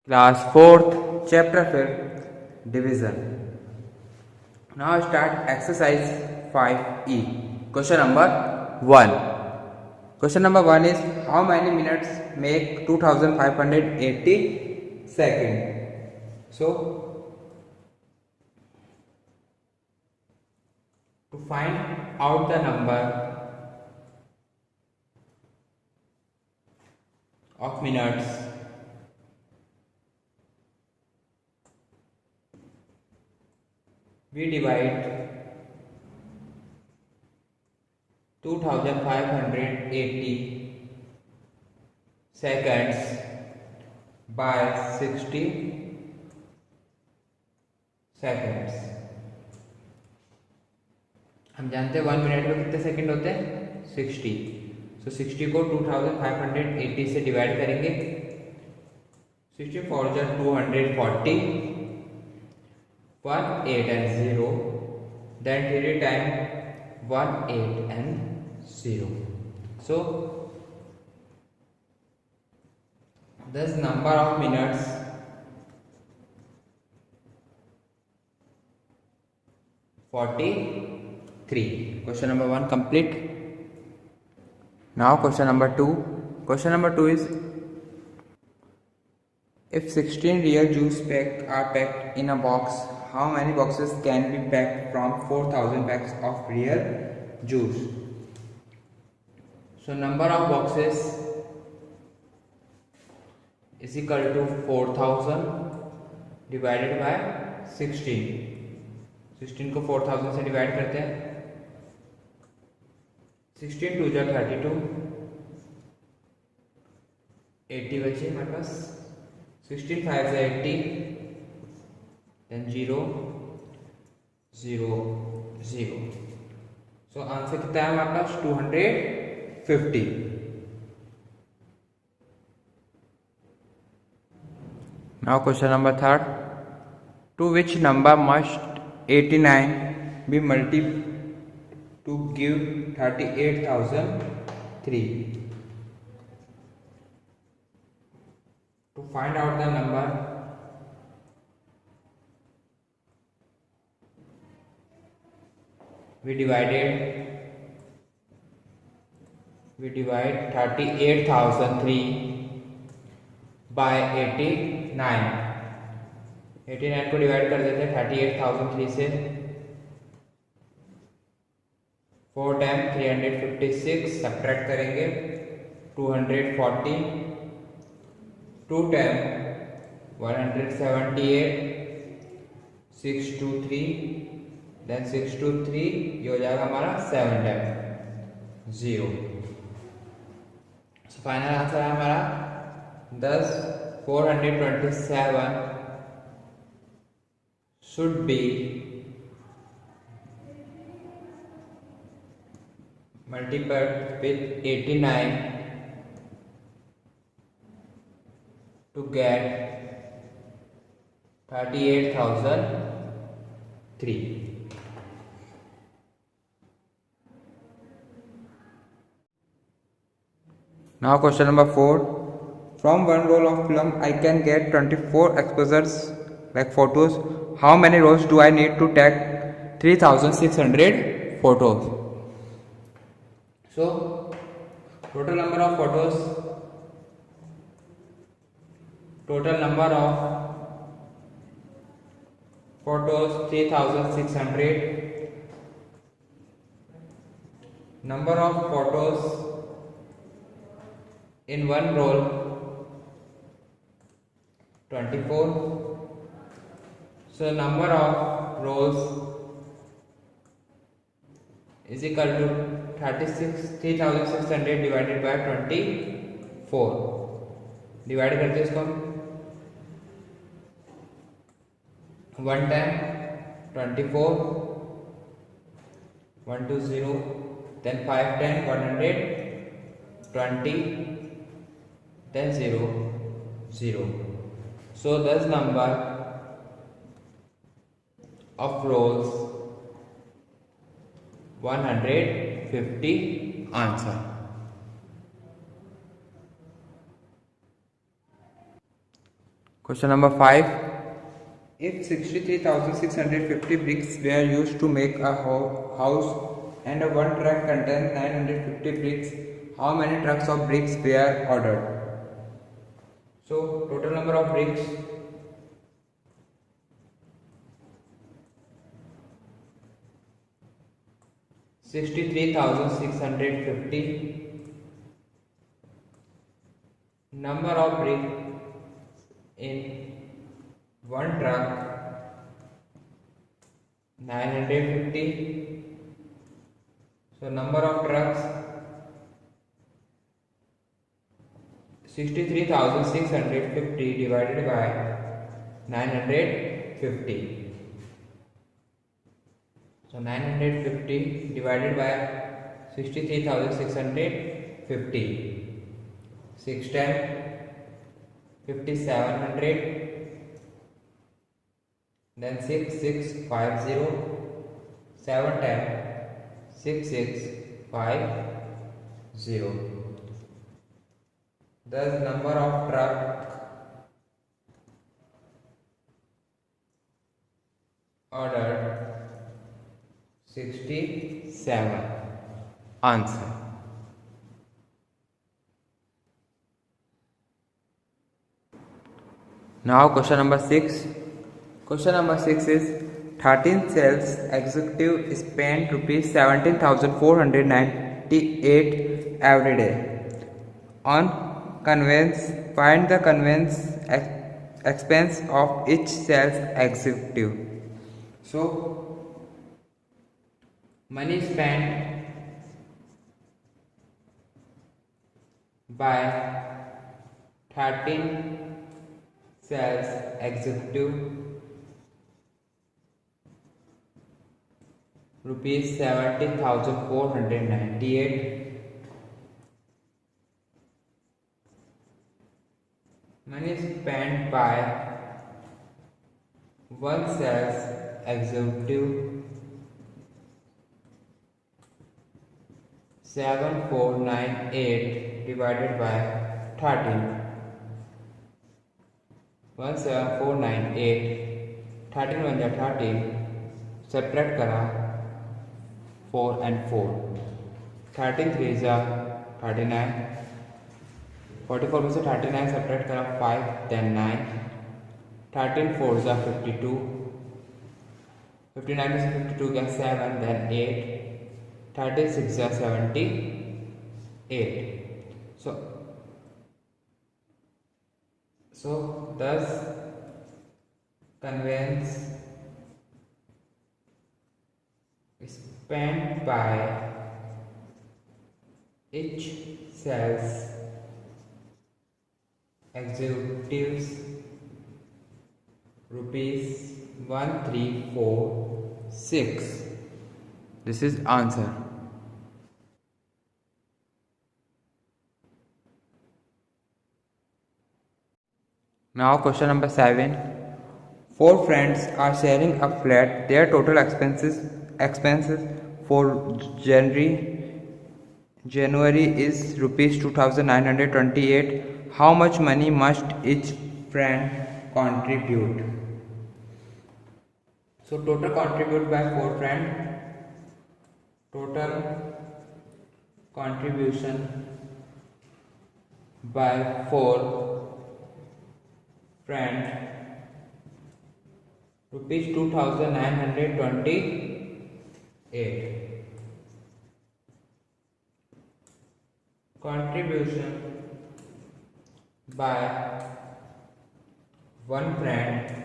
Class 4th, Chapter 5th, Division. Now start exercise 5E. Question number 1. Question number 1 is how many minutes make 2580 seconds? So, to find out the number of minutes, we divide 2580 seconds by 60 seconds. हम जानते हैं 1 minute में कितने second होते हैं 60. सो 60 को 2580 से divide करेंगे. 60 4 जा 240, 1 8 and 0, then 3 time 1 8 and 0. So this number of minutes (43). Question number 1 complete. Now question number 2. Question number 2 is if 16 real juice packs are packed in a box, how many boxes can be packed from 4000 packs of real juice? So number of boxes is equal to 4000 divided by 16. 16 को 4000 से divide करते हैं. 16 2 जा 32, 80 बचे हमारे पास. 16 5 से 80, then 0 0 0. So answer कितना है हमारे पास 250. Now question number 3. To which number must 89 be multiplied to give 38,003? To find out the number, we divide 38,003 by 89. 89 को डिवाइड कर देते हैं 38,003 से. 4 टाइम 356 सब्ट्रैक्ट करेंगे 240, 2 टाइम 178, 623, देन 623, ये हो जाएगा हमारा 7 टाइम 0. सो फाइनल आंसर है हमारा 427 should be multiplied with 89 to get 38,003. Now question number 4. From one roll of film I can get 24 exposures like photos. How many rolls do I need to take 3600 photos? So total number of photos, total number of photos 3600. Number of photos in one roll 24. So number of rolls is equal to 3600 divided by 24. Divide करते हैं इसको हम 1 time 24, 120, then 5 time 120, then 0 0. So this number of rows 150 answer. Question number 5. If 63,650 bricks were used to make a house and a one truck contains 950 bricks, how many trucks of bricks were ordered? So total number of bricks, (63,650). Number of bricks in one truck, 950. So number of trucks, 63,650 divided by 950. So 950 divided by 63,650. 6 times 5,700. Then 6650. 7 times 6650. Thus number of truck ordered 67. Answer. Now question number 6. Question number 6 is 13 sales executive spend rupees 17,498 every day on conveyance. Find the conveyance expense of each sales executive. So money spent by 13 sales executive, rupees 70,498. Money spent by one sales executive, 7498 divided by 13. 17498. 13 1 13. Subtract करा 4 and 4. 13 3 39. 44 में से 39 subtract करा 5 then 9. 13 4 52. 59 में से 52 गया 7 then 8. 36 78. So thus conveyance spent by each sales executives, rupees 1346. This is answer. Now question number 7. 4 friends are sharing a flat. Their total expenses for January is rupees 2,928. How much money must each friend contribute? So total contribute by 4 friends. Total contribution by 4 friend, rupees 2,928. Contribution by one friend,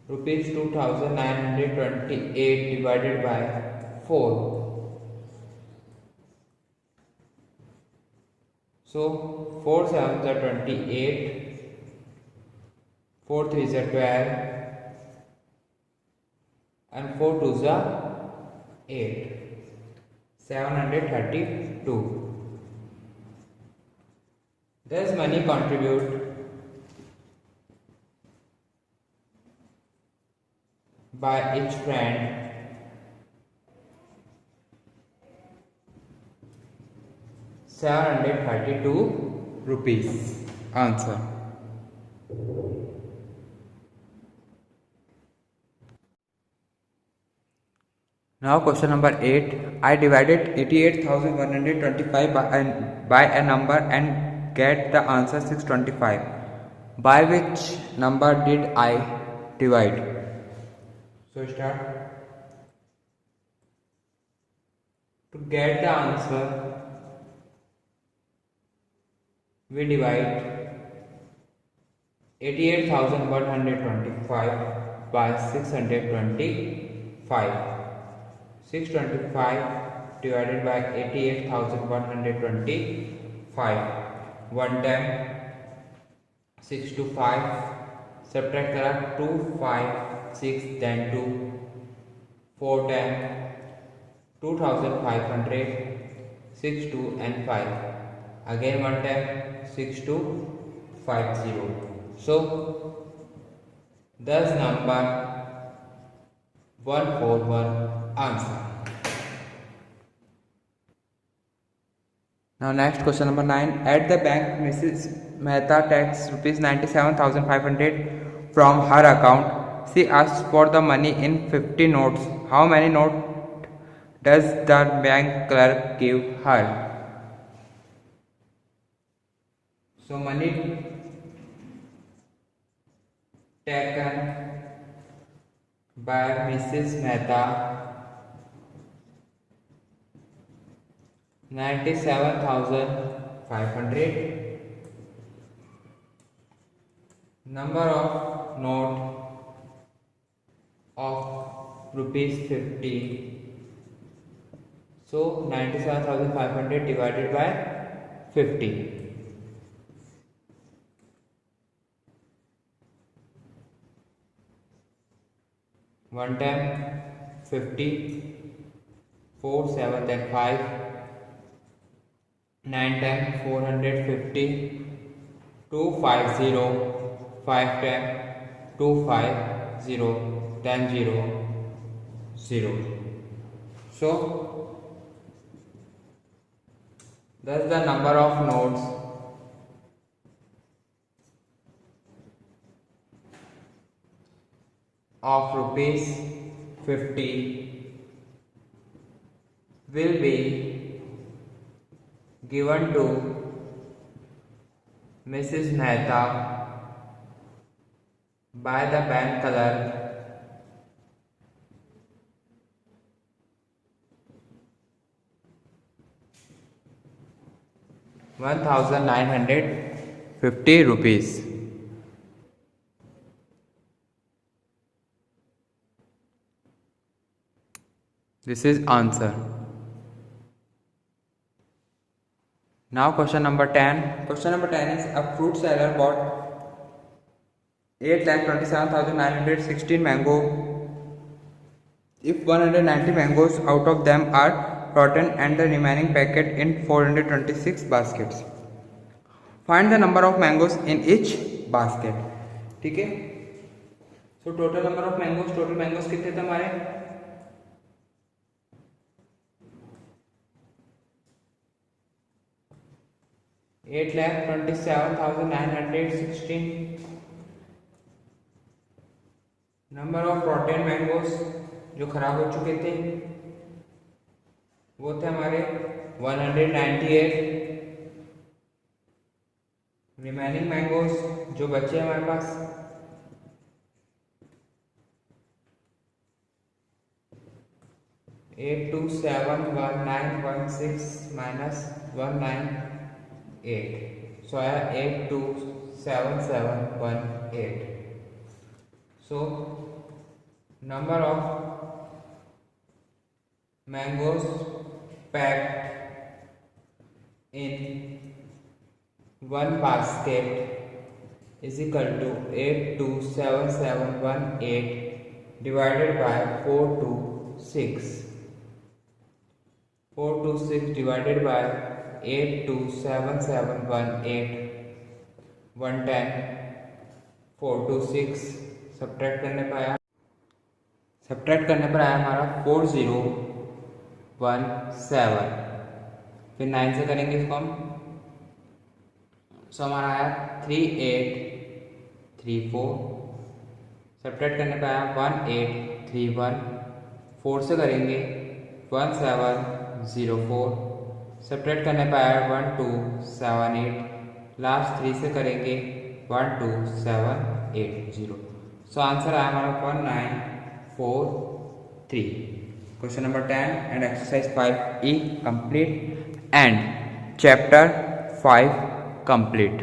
rupees 2,928 divided by 4. So 4 7s are 28. 4 3s are 12 and 4 2s are 8. 732. Thus money contribute by each friend ₹732. Answer. Now question number 8. I divided 88,125 by a number and get the answer 625. By which number did I divide? So start. To get the answer, we divide 88,125 by 625. 625 divided by 88,125. 1 time 6 to 5. Subtract करा 2, 5, 6, then 2. 4 time 2,500. 6, 2 and 5. Again 1 time 6, 2, 5, 0. So thus number 141 answer. Now next question number 9. At the bank, Mrs. Mehta takes rupees 97,500 from her account. She asks for the money in 50 notes. How many notes does the bank clerk give her? So money taken by Mrs. Mehta 97,500. Number of note of rupees 50. So 97,500 divided by 50. 1 time 50, 4, 7, then 5, 9 time 450, 250, 5 time 250, then 0, 0. So that's the number of notes of rupees 50 will be given to Mrs. Mehta by the bank clerk ₹1,950. This is answer. Now question number 10. Question number 10 is a fruit seller bought 8,27,916 mango. If 190 mangoes out of them are rotten and the remaining packet in 426 baskets. Find the number of mangoes in each basket. ठीक है. So total number of mangoes कितने थे हमारे? 8,27,916. Number of rotten mangoes जो खराब हो चुके थे वो थे हमारे 198. रिमेनिंग मैंगोस जो बचे हमारे पास 8271916 minus 198. So I have 827718. So number of mangoes packed in one basket is equal to 827718 divided by 426. 426 divided by 827718. 110 426 subtract करने पर आया हमारा 4017. फिर 9 से करेंगे इसको हम. सो हमारा आया 3834. सब्ट्रैक्ट करने पर आया 1831 4 से करेंगे 1704, सब्ट्रैक्ट करने पर आया 1278, लास्ट 3 से करेंगे 12780। सो आंसर आया हमारा 1943। Question number 10 and exercise 5E complete and chapter 5 complete.